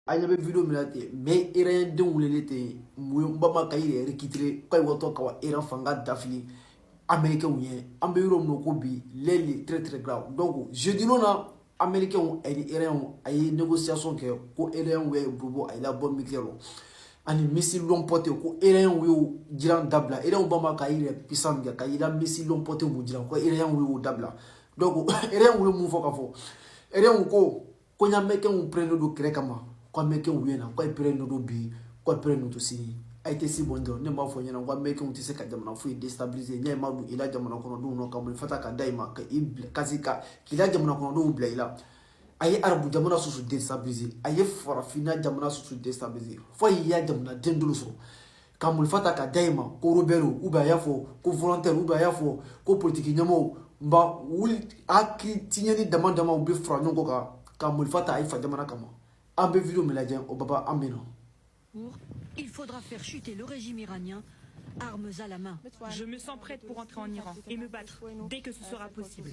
anya be video milate me iran de wulelete mu bama kayire rekitre koy woto kawa iran fanga dafili américain ou ambe yoro no ko bi leli très grave donc je dis non américain et iran ay négociation ke ko iran we bobo ay la bombe nucléaire ani missile long porté ko iran we jiran dabla iran bama kayire puissant ga kayira missile long porté mu jiran ko iran we dabla donc iran we mu fokafo iran ko nyameke mu prendre do krekama ko américain ou na ko prendre do bi ko prendre do si a été si bon ne m'a fait n'en quoi mais qu'on tisse ka jamana fu déstabiliser nya ma du ila jamana kono du no kam fata ka daima ka kasika kila jamana kono du bla ila ayi arabu jamana su déstabiliser ayi farafina jamana su déstabiliser fo ya jamana dendulu so kam fata ka daima ko robero uba yafo ko volontaire uba yafo ko politique nyamo mba wul aki tinyani dama ubi fra nyongo ka kam fata ayi fa jamana kama ambe video meladien o baba ameno. Il faudra faire chuter le régime iranien, armes à la main. Je me sens prête pour entrer en Iran et me battre dès que ce sera possible.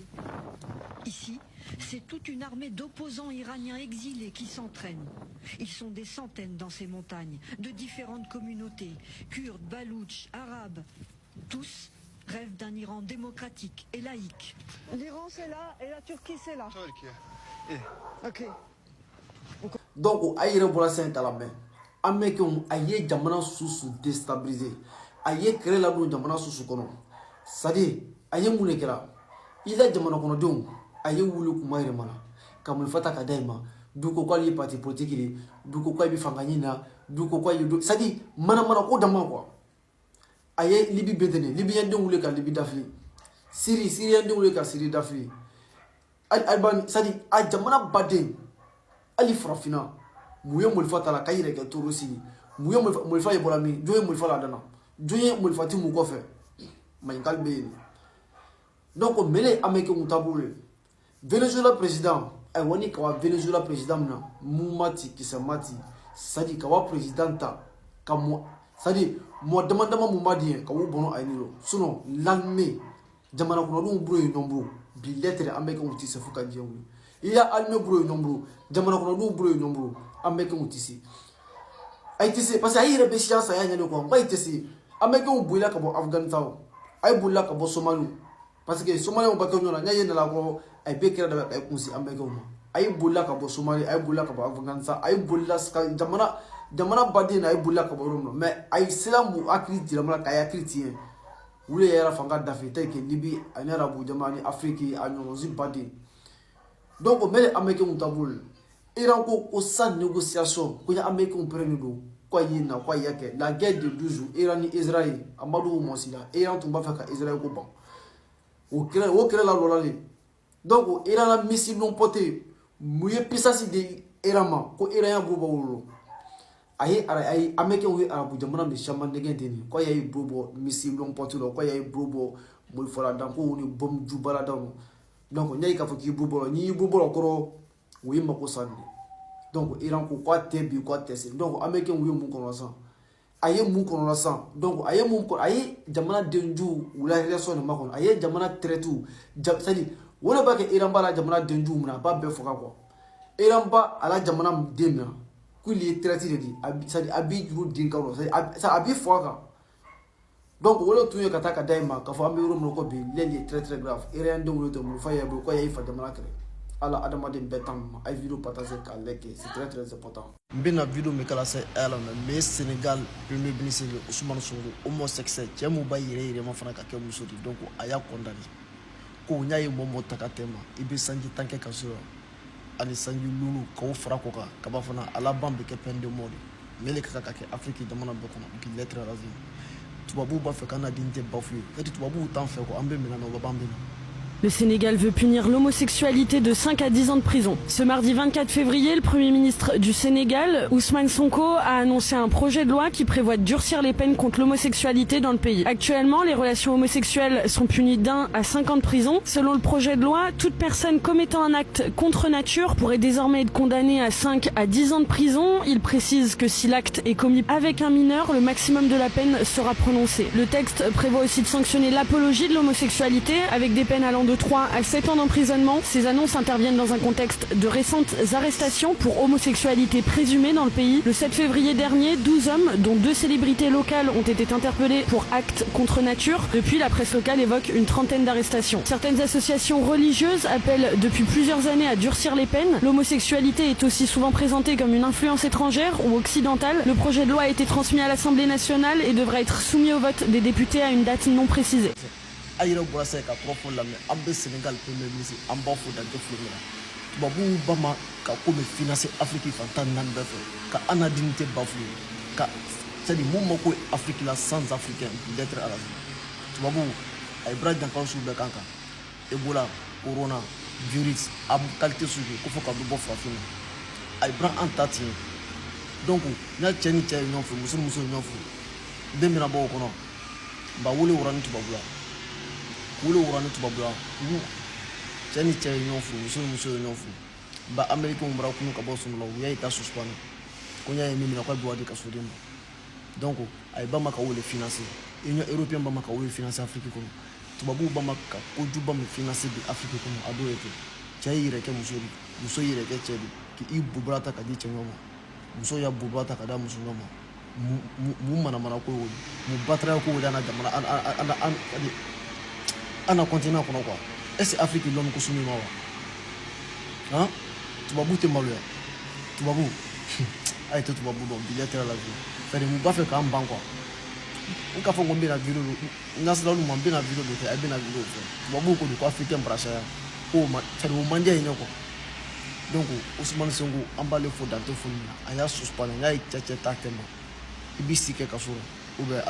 Ici, c'est toute une armée d'opposants iraniens exilés qui s'entraînent. Ils sont des centaines dans ces montagnes, de différentes communautés, kurdes, baloutches, arabes. Tous rêvent d'un Iran démocratique et laïque. L'Iran c'est là et la Turquie c'est là. Ok. Donc, aïe, pour la Saint-Alamé. Américain aye jamana susu déstabiliser aye créer la bonne jamana susu kono sadi aye mune kera ila jamana kono don aye wulu kuma ire mala kamul fata ka daima duko ko ali parti politique li duko ko bi fanganyina duko ko yi sadi mana ko dama quoi aye libi bedene libyen don wule ka libi dafli sirien don wule ka siri dafli alban sadi a jamana baden ali frafina muye mulfata la kayire ke turusi muye mulfa yebola mi joye mulfa la dana joye mulfa ti mu ko fe man kalbe donc mele ameke mutabule Venezuela président ay woni kawa Venezuela président na mumati kisamati sadi kawa présidenta kamo sadi mo demanda mu madi ka wo bono ay nilo suno lanme jamana ko no bro nombo bi lettre ameke muti se fuka jewu iya alme bro nombo jamana ko no bro nombo ameke mutisi ay tisi parce que ay rebe chance ay nyane ko mbay tisi ameke ubula ka bo Afghanistan ay bulla ka bo Somalie parce que Somalie on bato nyona nyaye na ko ay bekira da ay kunsi ameke uma ay bulla ka bo Somalie ay bulla ka bo Afghanistan ay bulla ska jamana badina ay bulla ka bo Rome mais ay islamu akriti la ka ya chrétien wule yara fanga dafite ke libi anara bu jamani Afrique anyozi badi donc mele ameke mutabul Iran ko sans négociation ko ya américain prenne do ko yina ko yake la guerre de 12 jours Iran et Israël amadou mosila Iran tumba faka Israël ko ban o kire la lolale donc Iran la missile non porté muye puissance de Iran ma ko Iran ya bobo wolo ayi américain wi arabu jamana mi chama negenteni ko yayi bobo missile non porté ko yayi bobo mul fola dan ko ni bom jubala dan donc nyai ka foki bobo ni bobo ko oui mako sandi donc Iran ko quoi tebi quoi tesi donc américain oui mun kono san aye mun kono san donc aye mun ko aye jamana denju wala relation makon aye jamana tretu sadi wala ba ke Iran bala jamana denju muna ba be foka ko Iran ba ala jamana demna ku li treti de sadi abi juru din ka sadi abi foka donc wala tuye kataka daima ka fa amiro mo ko bi leli très grave Iran de wolo to mu fa yebo ko yayi fa jamana kre ala adamaden betam ay vidéo partager ka leke c'est très important mbina vidéo me kala se ala mais Sénégal premier ministre Ousmane Sonko homosexuel jemu ba yire ma fana ka ke musodi donc aya condamné ko nyaaye momo takatema ibi sanji tanke ka sura ani sanji lulu ko fara ko ka ba fana ala bambe ke peine de mort mele ka ka ke Afrique jamana be kono ki lettre razi tubabu ba fe kana dinte bafu et tubabu tan fe ko ambe mina no ba bambe. Le Sénégal veut punir l'homosexualité de 5 à 10 ans de prison. Ce mardi 24 février, le Premier ministre du Sénégal, Ousmane Sonko, a annoncé un projet de loi qui prévoit de durcir les peines contre l'homosexualité dans le pays. Actuellement, les relations homosexuelles sont punies d'1 à 5 ans de prison. Selon le projet de loi, toute personne commettant un acte contre nature pourrait désormais être condamnée à 5 à 10 ans de prison. Il précise que si l'acte est commis avec un mineur, le maximum de la peine sera prononcé. Le texte prévoit aussi de sanctionner l'apologie de l'homosexualité avec des peines allant de 3 à 7 ans d'emprisonnement. Ces annonces interviennent dans un contexte de récentes arrestations pour homosexualité présumée dans le pays. Le 7 février dernier, 12 hommes, dont 2 célébrités locales, ont été interpellés pour actes contre nature. Depuis, la presse locale évoque une trentaine d'arrestations. Certaines associations religieuses appellent depuis plusieurs années à durcir les peines. L'homosexualité est aussi souvent présentée comme une influence étrangère ou occidentale. Le projet de loi a été transmis à l'Assemblée nationale et devra être soumis au vote des députés à une date non précisée. Aïra Bourassa ka trop la mais ambe Sénégal premier ministre en bas faut dans fleur tubabu bama ka ko me financer Afrique fantan nan be ka ana dignité bafou ka c'est dit mon mako Afrique la sans africain d'être à la vie tubabu ay brad dans kan sou be kanka Ebola corona virus am qualité sou ko fo ka do bo fafina ay bran antati donc na cheni chai non fu musul non fu de mina bo ko no ba wole wuran tubabu la wolo wurani tubabula chani chay nyofu muso nyofu ba america umbra kunu ka bosu no ya ita suspend konya yemi na kwa biwadi ka sudimba donc ay ba maka wole financer union européenne ba maka wole financer afrique ko tubabu ba maka ko juba me financer bi afrique ko ado ete chay yire ke muso yire ke chedi ki ibu brata ka di chenyo muso ya bubrata ka da muso no mu mana ko wole mu batra ko wole na jamana ana continent kono quoi est Afrique l'homme ko sumi mawa hein tubabu te maluya tubabu ay to tubabu do bilateral la vie fere mu ba fe ka mban quoi on ka fo ngombe na video nasla lu mambe na video do te ay be na video fe tubabu ko do ko africain brasha ya o ma fere mu mande ay nyoko donc Ousmane Sonko ambale fo danto fo ni aya suspend ya chacha takema ibisi ke kasuro ube